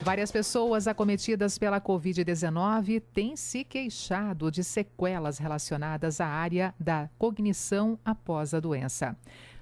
Várias pessoas acometidas pela Covid-19 têm se queixado de sequelas relacionadas à área da cognição após a doença.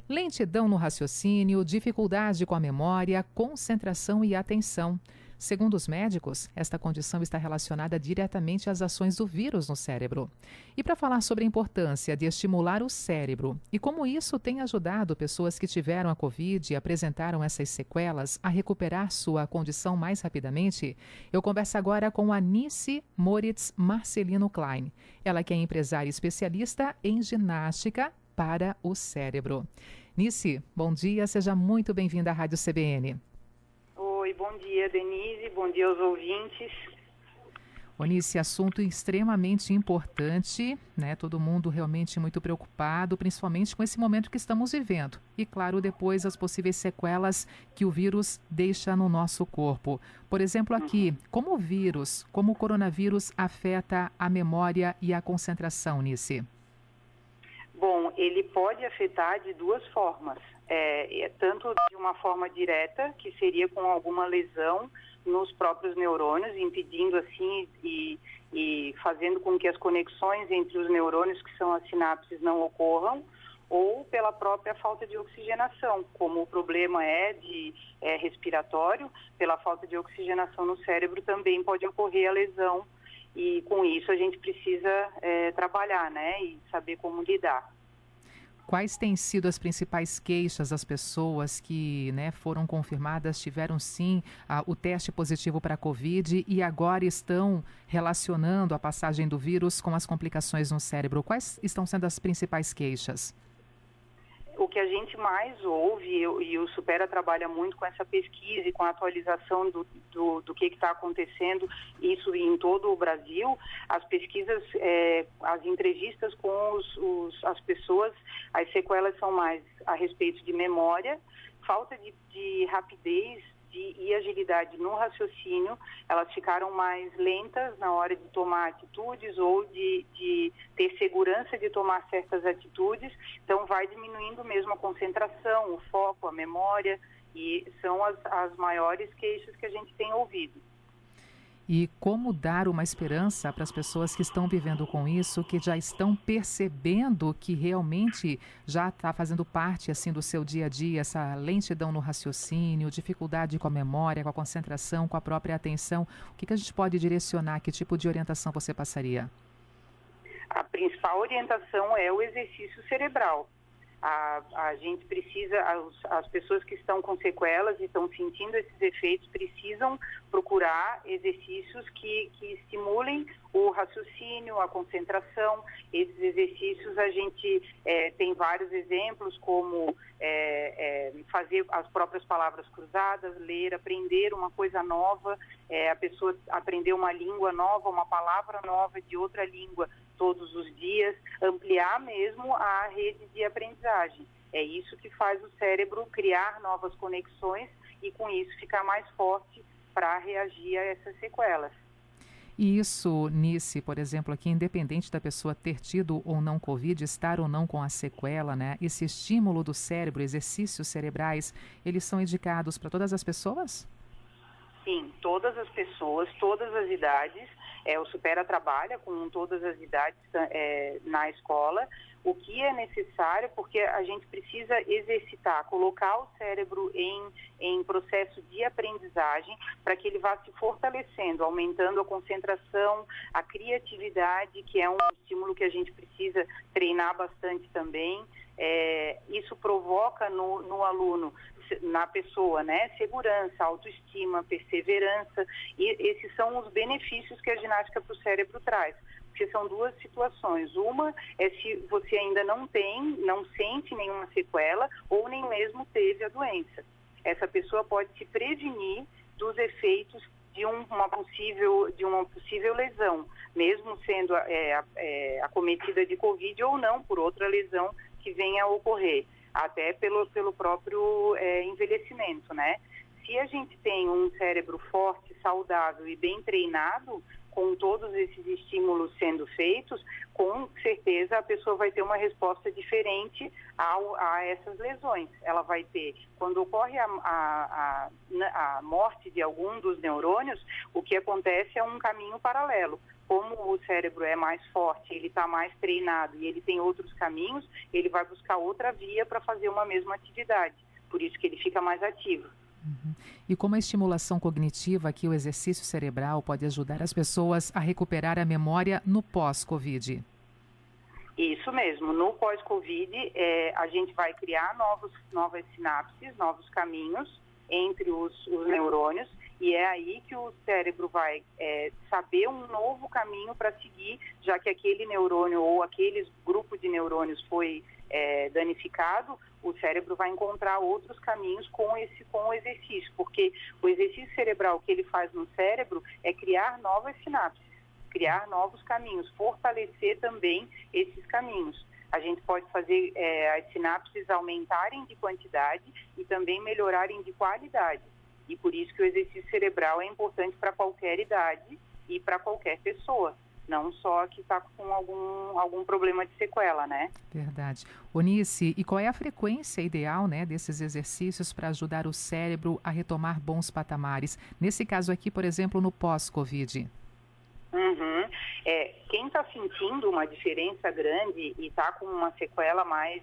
Lentidão no raciocínio, dificuldade com a memória, concentração e atenção. Segundo os médicos, esta condição está relacionada diretamente às ações do vírus no cérebro. E para falar sobre a importância de estimular o cérebro e como isso tem ajudado pessoas que tiveram a Covid e apresentaram essas sequelas a recuperar sua condição mais rapidamente, eu converso agora com a Nice Moritz Marcelino Klein. Ela que é empresária especialista em ginástica para o cérebro. Nice, bom dia, seja muito bem-vinda à Rádio CBN. Oi, bom dia, Denise, bom dia aos ouvintes. Nice, assunto extremamente importante, né? Todo mundo realmente muito preocupado, principalmente com esse momento que estamos vivendo. E, claro, depois as possíveis sequelas que o vírus deixa no nosso corpo. Por exemplo, aqui, como o coronavírus afeta a memória e a concentração, Nice? Bom, ele pode afetar de duas formas. Tanto de uma forma direta, que seria com alguma lesão nos próprios neurônios, impedindo assim e fazendo com que as conexões entre os neurônios, que são as sinapses, não ocorram, ou pela própria falta de oxigenação, como o problema é respiratório, pela falta de oxigenação no cérebro também pode ocorrer a lesão, e com isso a gente precisa trabalhar, né, e saber como lidar. Quais têm sido as principais queixas das pessoas que, foram confirmadas, tiveram sim o teste positivo para a Covid e agora estão relacionando a passagem do vírus com as complicações no cérebro? Quais estão sendo as principais queixas? O que a gente mais ouve, e o Supera trabalha muito com essa pesquisa e com a atualização do que está acontecendo, isso em todo o Brasil, as pesquisas, as entrevistas com as pessoas, as sequelas são mais a respeito de memória, falta de rapidez e agilidade no raciocínio, elas ficaram mais lentas na hora de tomar atitudes ou de ter segurança de tomar certas atitudes, então vai diminuindo mesmo a concentração, o foco, a memória, e são as maiores queixas que a gente tem ouvido. E como dar uma esperança para as pessoas que estão vivendo com isso, que já estão percebendo que realmente já está fazendo parte assim do seu dia a dia, essa lentidão no raciocínio, dificuldade com a memória, com a concentração, com a própria atenção. O que a gente pode direcionar? Que tipo de orientação você passaria? A principal orientação é o exercício cerebral. A gente precisa, as pessoas que estão com sequelas e estão sentindo esses efeitos precisam procurar exercícios que estimulem o raciocínio, a concentração. Esses exercícios a gente tem vários exemplos, como fazer as próprias palavras cruzadas, ler, aprender uma coisa nova, a pessoa aprender uma língua nova, uma palavra nova de outra língua todos os dias, ampliar mesmo a rede de aprendizagem. É isso que faz o cérebro criar novas conexões e com isso ficar mais forte para reagir a essas sequelas. E isso, Nice, por exemplo, aqui, independente da pessoa ter tido ou não Covid, estar ou não com a sequela, né? Esse estímulo do cérebro, exercícios cerebrais, eles são indicados para todas as pessoas? Sim, todas as pessoas, todas as idades. O Supera trabalha com todas as idades na escola. O que é necessário, porque a gente precisa exercitar, colocar o cérebro em processo de aprendizagem para que ele vá se fortalecendo, aumentando a concentração, a criatividade, que é um estímulo que a gente precisa treinar bastante também. Isso provoca no aluno, na pessoa, né, segurança, autoestima, perseverança, e esses são os benefícios que a ginástica para o cérebro traz, porque são duas situações. Uma é se você ainda não sente nenhuma sequela ou nem mesmo teve a doença. Essa pessoa pode se prevenir dos efeitos de uma possível lesão, mesmo sendo acometida de Covid ou não por outra lesão que venha a ocorrer, até pelo próprio envelhecimento, né? Se a gente tem um cérebro forte, saudável e bem treinado, com todos esses estímulos sendo feitos, com certeza a pessoa vai ter uma resposta diferente a essas lesões. Ela vai ter, quando ocorre a morte de algum dos neurônios, o que acontece é um caminho paralelo. Como o cérebro é mais forte, ele está mais treinado e ele tem outros caminhos, ele vai buscar outra via para fazer uma mesma atividade. Por isso que ele fica mais ativo. Uhum. E como a estimulação cognitiva, aqui o exercício cerebral pode ajudar as pessoas a recuperar a memória no pós-Covid? Isso mesmo. No pós-Covid, a gente vai criar novas sinapses, novos caminhos entre os neurônios, e é aí que o cérebro vai saber um novo caminho para seguir, já que aquele neurônio ou aquele grupo de neurônios foi danificado. O cérebro vai encontrar outros caminhos com o exercício, porque o exercício cerebral que ele faz no cérebro é criar novas sinapses, criar novos caminhos, fortalecer também esses caminhos. A gente pode fazer as sinapses aumentarem de quantidade e também melhorarem de qualidade. E por isso que o exercício cerebral é importante para qualquer idade e para qualquer pessoa, não só que está com algum problema de sequela, né? Verdade. Onice, e qual é a frequência ideal, né, desses exercícios para ajudar o cérebro a retomar bons patamares? Nesse caso aqui, por exemplo, no pós-Covid. Uhum. Quem está sentindo uma diferença grande e está com uma sequela mais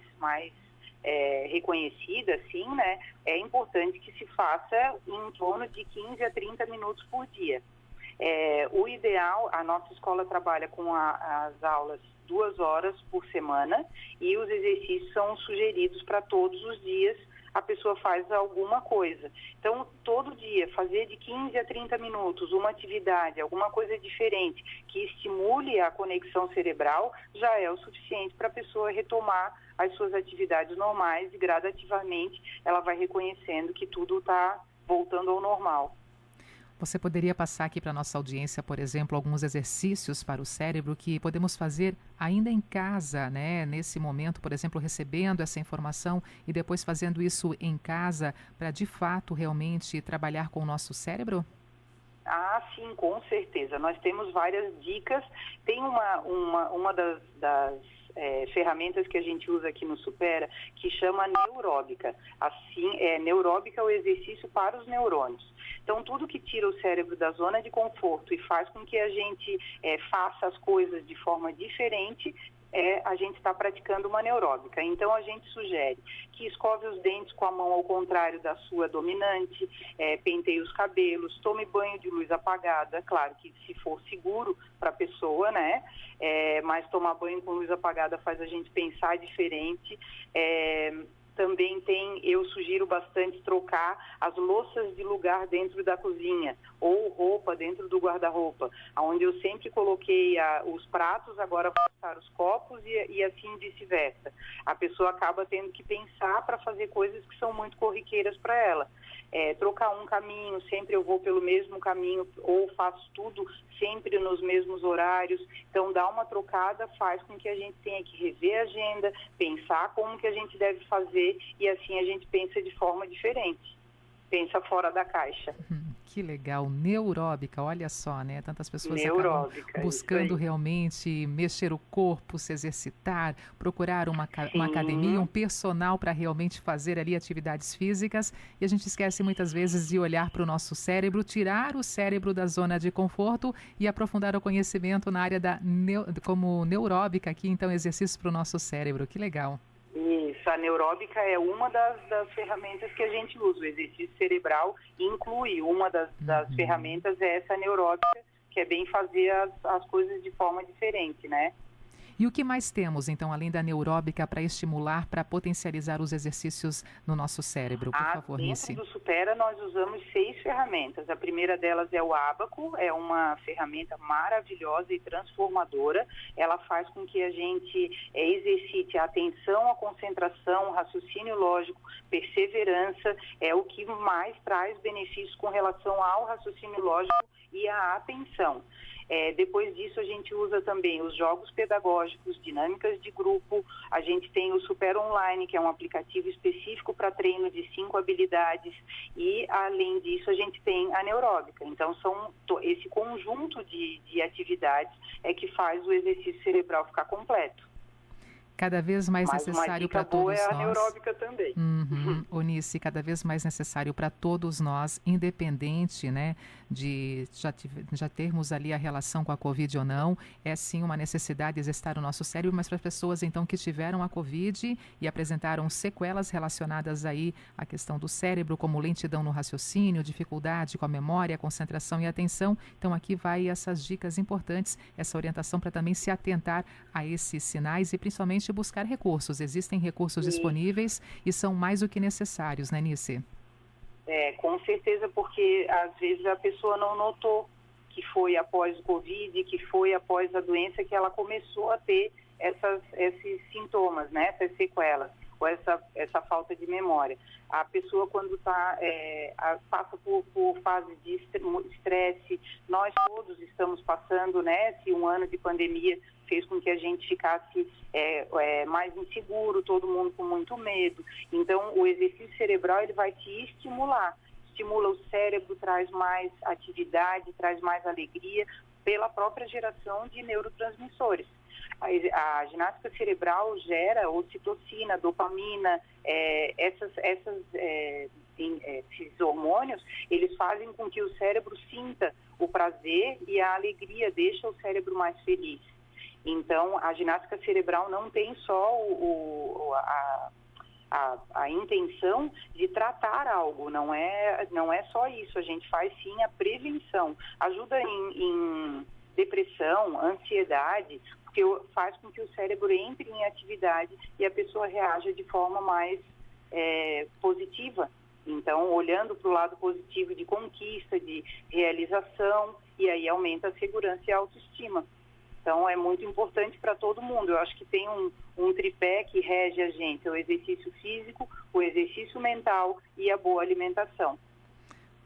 reconhecida, assim, né, é importante que se faça em torno de 15 a 30 minutos por dia. O ideal, a nossa escola trabalha com as aulas 2 horas por semana e os exercícios são sugeridos para todos os dias. A pessoa faz alguma coisa. Então, todo dia, fazer de 15 a 30 minutos uma atividade, alguma coisa diferente, que estimule a conexão cerebral, já é o suficiente para a pessoa retomar as suas atividades normais e, gradativamente, ela vai reconhecendo que tudo está voltando ao normal. Você poderia passar aqui para a nossa audiência, por exemplo, alguns exercícios para o cérebro que podemos fazer ainda em casa, né? Nesse momento, por exemplo, recebendo essa informação e depois fazendo isso em casa para, de fato, realmente trabalhar com o nosso cérebro? Ah, sim, com certeza. Nós temos várias dicas. Tem uma das ferramentas que a gente usa aqui no Supera que chama neuróbica. Assim, neuróbica é o exercício para os neurônios. Então, tudo que tira o cérebro da zona de conforto e faz com que a gente faça as coisas de forma diferente, a gente está praticando uma neuróbica. Então, a gente sugere que escove os dentes com a mão ao contrário da sua dominante, penteie os cabelos, tome banho de luz apagada, claro que se for seguro para a pessoa, né? Mas tomar banho com luz apagada faz a gente pensar diferente. Também eu sugiro bastante trocar as louças de lugar dentro da cozinha ou roupa dentro do guarda-roupa, onde eu sempre coloquei os pratos, agora vou usar os copos e assim vice-versa. A pessoa acaba tendo que pensar para fazer coisas que são muito corriqueiras para ela. Trocar um caminho, sempre eu vou pelo mesmo caminho ou faço tudo sempre nos mesmos horários. Então, dar uma trocada faz com que a gente tenha que rever a agenda, pensar como que a gente deve fazer e assim a gente pensa de forma diferente. Pensa fora da caixa. Que legal, neuróbica, olha só, né? Tantas pessoas neuróbica, acabam buscando realmente mexer o corpo, se exercitar, procurar uma academia, um personal para realmente fazer ali atividades físicas. E a gente esquece muitas vezes de olhar para o nosso cérebro, tirar o cérebro da zona de conforto e aprofundar o conhecimento na área como neuróbica aqui, então exercícios para o nosso cérebro. Que legal. Isso, a neuróbica é uma das ferramentas que a gente usa. O exercício cerebral inclui uma das ferramentas, é essa neuróbica, que é bem fazer as coisas de forma diferente, né? E o que mais temos, então, além da neuróbica, para estimular, para potencializar os exercícios no nosso cérebro? Por favor, Nice. Dentro do Supera, nós usamos 6 ferramentas. A primeira delas é o Ábaco, é uma ferramenta maravilhosa e transformadora. Ela faz com que a gente exercite a atenção, a concentração, o raciocínio lógico, perseverança, é o que mais traz benefícios com relação ao raciocínio lógico e à atenção. Depois disso, a gente usa também os jogos pedagógicos, dinâmicas de grupo. A gente tem o Super Online, que é um aplicativo específico para treino de 5 habilidades. E, além disso, a gente tem a neuróbica. Então, esse conjunto de atividades é que faz o exercício cerebral ficar completo. Cada vez mais necessário para todos nós. Uma dica boa é a neuróbica também. Eunice, cada vez mais necessário para todos nós, independente, né, de já termos ali a relação com a Covid ou não. É sim uma necessidade exercitar o nosso cérebro, mas para as pessoas então que tiveram a Covid e apresentaram sequelas relacionadas aí à questão do cérebro, como lentidão no raciocínio, dificuldade com a memória, concentração e atenção. Então aqui vai essas dicas importantes, essa orientação para também se atentar a esses sinais e principalmente buscar recursos. Existem recursos disponíveis e são mais do que necessários, né, Nice? Com certeza, porque às vezes a pessoa não notou que foi após o Covid, que foi após a doença que ela começou a ter esses sintomas, né, essas sequelas, ou essa falta de memória. A pessoa, quando passa por fase de estresse, nós todos estamos passando, né, se um ano de pandemia fez com que a gente ficasse mais inseguro, todo mundo com muito medo. Então, o exercício cerebral ele vai te estimular. Estimula o cérebro, traz mais atividade, traz mais alegria pela própria geração de neurotransmissores. A ginástica cerebral gera ocitocina, dopamina, esses hormônios, eles fazem com que o cérebro sinta o prazer e a alegria, deixa o cérebro mais feliz. Então, a ginástica cerebral não tem só a intenção de tratar algo, não é só isso, a gente faz sim a prevenção. Ajuda em depressão, ansiedade, porque faz com que o cérebro entre em atividade e a pessoa reaja de forma mais positiva. Então, olhando para o lado positivo de conquista, de realização, e aí aumenta a segurança e a autoestima. Então, é muito importante para todo mundo. Eu acho que tem um tripé que rege a gente, o exercício físico, o exercício mental e a boa alimentação.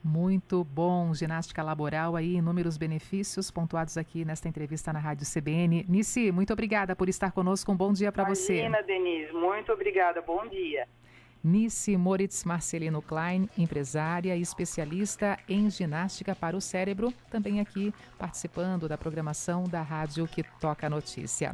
Muito bom, ginástica laboral aí, inúmeros benefícios pontuados aqui nesta entrevista na Rádio CBN. Nice, muito obrigada por estar conosco, um bom dia para você. Imagina, Denise, muito obrigada, bom dia. Nice Moritz Marcelino Klein, empresária e especialista em ginástica para o cérebro, também aqui participando da programação da rádio que toca a notícia.